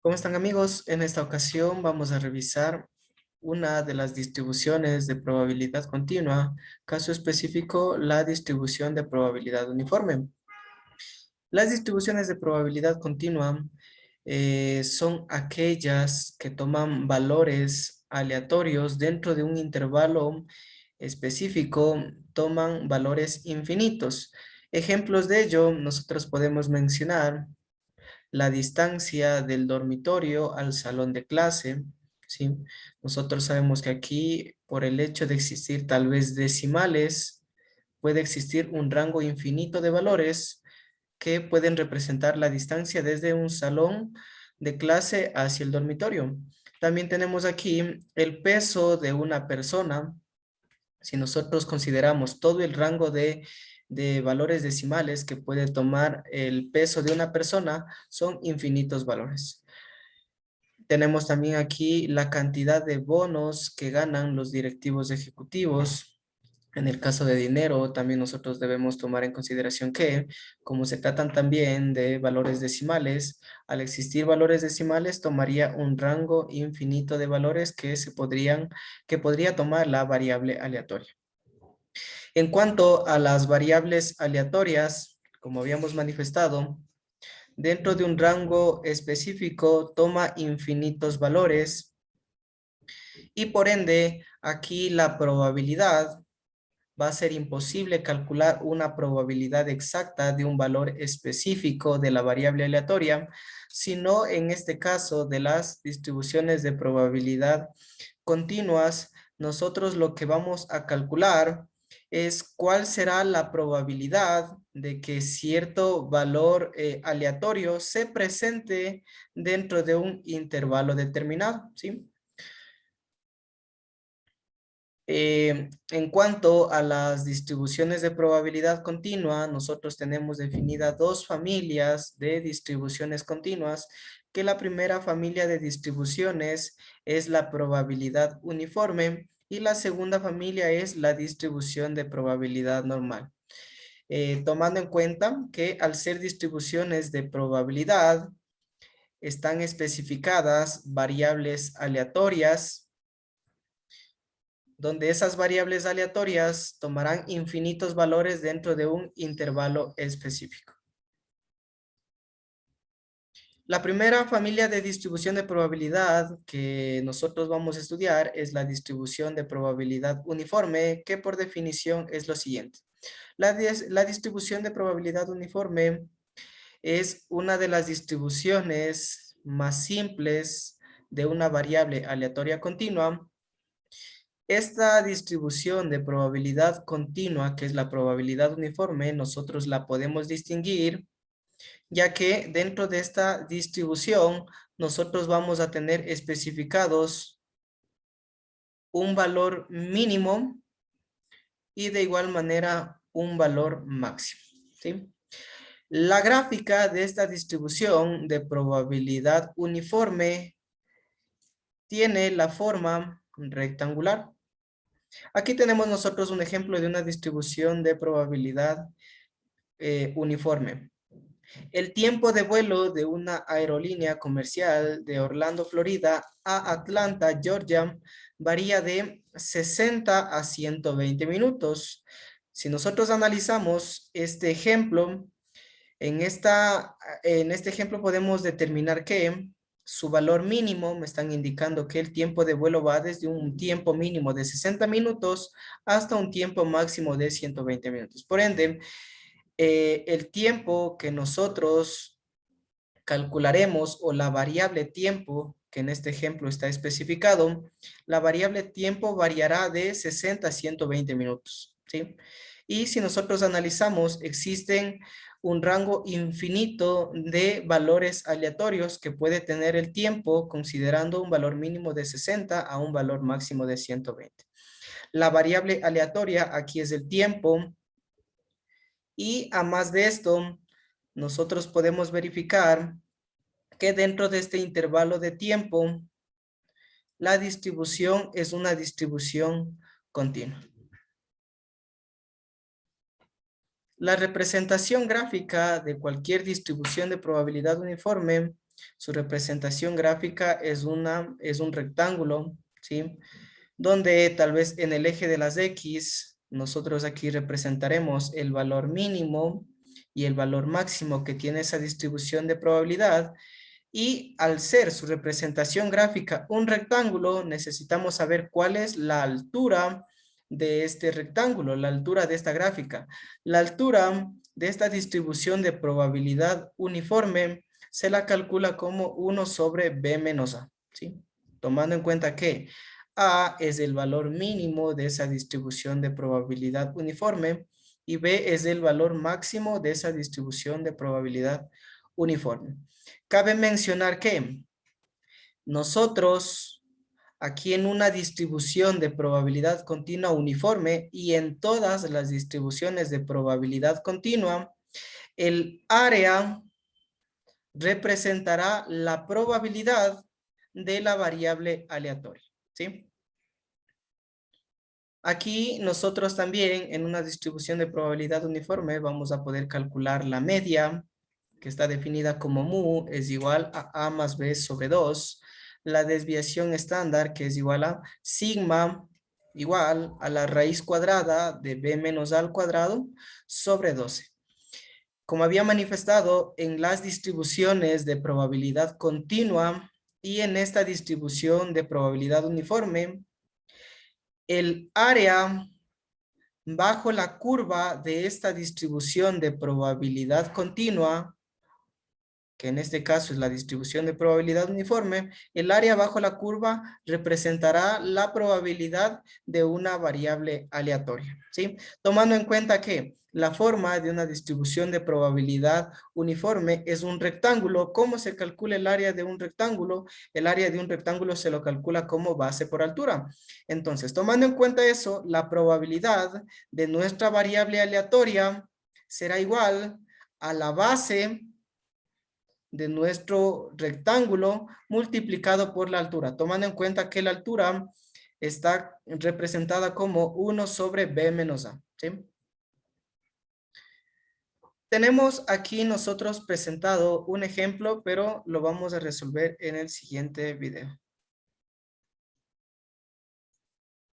¿Cómo están amigos? En esta ocasión vamos a revisar una de las distribuciones de probabilidad continua, caso específico, la distribución de probabilidad uniforme. Las distribuciones de probabilidad continua son aquellas que toman valores aleatorios dentro de un intervalo específico, toman valores infinitos. Ejemplos de ello, nosotros podemos mencionar la distancia del dormitorio al salón de clase, ¿sí? Nosotros sabemos que aquí, por el hecho de existir tal vez decimales, puede existir un rango infinito de valores que pueden representar la distancia desde un salón de clase hacia el dormitorio. También tenemos aquí el peso de una persona. Si nosotros consideramos todo el rango de valores decimales que puede tomar el peso de una persona, son infinitos valores. Tenemos también aquí la cantidad de bonos que ganan los directivos ejecutivos. En el caso de dinero, también nosotros debemos tomar en consideración que, como se tratan también de valores decimales, al existir valores decimales, tomaría un rango infinito de valores que podría tomar la variable aleatoria. En cuanto a las variables aleatorias, como habíamos manifestado, dentro de un rango específico toma infinitos valores y por ende aquí la probabilidad va a ser imposible calcular una probabilidad exacta de un valor específico de la variable aleatoria, sino en este caso de las distribuciones de probabilidad continuas, nosotros lo que vamos a calcular es cuál será la probabilidad de que cierto valor aleatorio se presente dentro de un intervalo determinado, ¿sí? En cuanto a las distribuciones de probabilidad continua, nosotros tenemos definidas dos familias de distribuciones continuas, que la primera familia de distribuciones es la probabilidad uniforme y la segunda familia es la distribución de probabilidad normal. Tomando en cuenta que al ser distribuciones de probabilidad, están especificadas variables aleatorias, donde esas variables aleatorias tomarán infinitos valores dentro de un intervalo específico. La primera familia de distribución de probabilidad que nosotros vamos a estudiar es la distribución de probabilidad uniforme, que por definición es lo siguiente. La distribución de probabilidad uniforme es una de las distribuciones más simples de una variable aleatoria continua. Esta distribución de probabilidad continua, que es la probabilidad uniforme, nosotros la podemos distinguir, ya que dentro de esta distribución nosotros vamos a tener especificados un valor mínimo y de igual manera un valor máximo, ¿sí? La gráfica de esta distribución de probabilidad uniforme tiene la forma rectangular. Aquí tenemos nosotros un ejemplo de una distribución de probabilidad uniforme. El tiempo de vuelo de una aerolínea comercial de Orlando, Florida a Atlanta, Georgia, varía de 60 a 120 minutos. Si nosotros analizamos este ejemplo, en este ejemplo podemos determinar que su valor mínimo, me están indicando que el tiempo de vuelo va desde un tiempo mínimo de 60 minutos hasta un tiempo máximo de 120 minutos. Por ende, el tiempo que nosotros calcularemos o la variable tiempo, que en este ejemplo está especificado, la variable tiempo variará de 60 a 120 minutos, ¿sí? Y si nosotros analizamos, existen un rango infinito de valores aleatorios que puede tener el tiempo considerando un valor mínimo de 60 a un valor máximo de 120. La variable aleatoria aquí es el tiempo y a más de esto, nosotros podemos verificar que dentro de este intervalo de tiempo, la distribución es una distribución continua. La representación gráfica de cualquier distribución de probabilidad uniforme Su representación gráfica es un rectángulo, ¿sí? Donde tal vez en el eje de las X, nosotros aquí representaremos el valor mínimo y el valor máximo que tiene esa distribución de probabilidad. Y al ser su representación gráfica un rectángulo, necesitamos saber cuál es la altura de este rectángulo, la altura de esta gráfica. La altura de esta distribución de probabilidad uniforme se la calcula como 1 sobre B menos A, ¿sí? Tomando en cuenta que A es el valor mínimo de esa distribución de probabilidad uniforme y B es el valor máximo de esa distribución de probabilidad uniforme. Cabe mencionar que nosotros aquí en una distribución de probabilidad continua uniforme y en todas las distribuciones de probabilidad continua, el área representará la probabilidad de la variable aleatoria, ¿sí? Aquí nosotros también en una distribución de probabilidad uniforme vamos a poder calcular la media, que está definida como mu, es igual a A más B sobre 2. La desviación estándar, que es igual a sigma, igual a la raíz cuadrada de B menos A al cuadrado sobre 12. Como había manifestado en las distribuciones de probabilidad continua y en esta distribución de probabilidad uniforme, el área bajo la curva de esta distribución de probabilidad continua, que en este caso es la distribución de probabilidad uniforme, el área bajo la curva representará la probabilidad de una variable aleatoria, ¿sí? Tomando en cuenta que la forma de una distribución de probabilidad uniforme es un rectángulo. ¿Cómo se calcula el área de un rectángulo? El área de un rectángulo se lo calcula como base por altura. Entonces, tomando en cuenta eso, la probabilidad de nuestra variable aleatoria será igual a la base de nuestro rectángulo multiplicado por la altura, tomando en cuenta que la altura está representada como 1 sobre B menos A, ¿sí? Tenemos aquí nosotros presentado un ejemplo, pero lo vamos a resolver en el siguiente video.